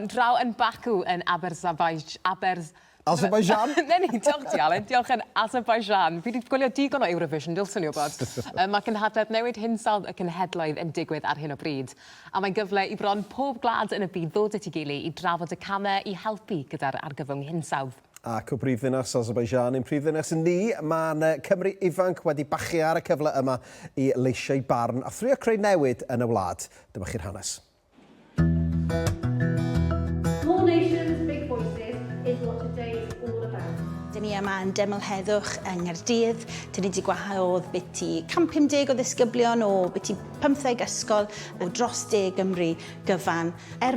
Draw yn Baku yn Azerbaijan? Ne ni, diolch ti Alan, diolch yn Azerbaijan. Fi wedi gwylio digon o Eurovision, dylswn i wybod. Mae cynhadledd newid hinsawdd y cynhedloedd yn digwydd ar hyn o bryd. A mae'n gyfle i bron pob gwlad yn y byd ddod at ei gilydd i drafod y camau i helpu gyda'r argyfwng hinsawdd. Ac o brifddinas Azerbaijan i'n prifddinas ni, mae'n Cymru ifanc wedi bachu ar y cyfle yma i leisiau barn a thrio creu newid yn y wlad. Dyma chi'r hanes. Small nations, big voices is what today is all about. Dyn ni yma yn dyml heddwch yng Nghaerdydd. Dyn ni wedi gwahodd byti 150 o ddisgyblion o byti 15 ysgol o dros 10 Gymru gyfan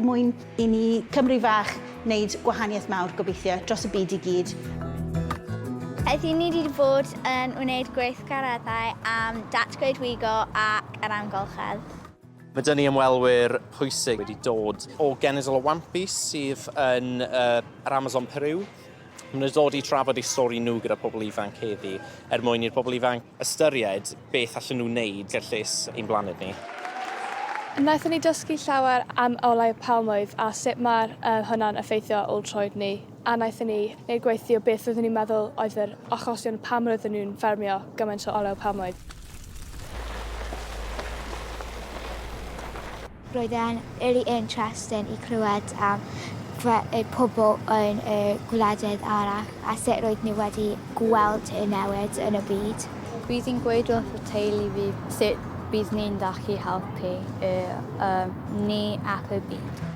mwyn i ni Cymru fach wneud gwahaniaeth mawr gobeithio dros y byd i gyd. Heddi ni wedi bod yn wneud gweithgareddau am datgwyd wigo ac yr amgylchedd. Mae dyn ni ymwelwyr pwysig wedi dod o genedl o Wampus sydd yn yr Amazon Peru. Maen nhw'n dod i trafod eu stori nhw gyda pobl ifanc heddi mwyn i'r pobl ifanc ystyried beth allan nhw wneud gyda lles ein blaned ni. Wnaethon ni dysgu llawer am olau palmwydd a sut mae'r hwnna'n effeithio ôl troed ni. A wnaethon ni wneud gweithio beth oeddwn ni'n meddwl oedd yr achosion pam roedden nhw'n ffermio gymaint o olew palmwydd. Roedd e'n really interesting i clywed am y pobl yn y gwledydd arall a sut roedd nhw wedi gweld y newid yn y byd. Bydd hi'n gweud wrth y teulu fi sut bydd ni'n gallu helpu ni ac y byd.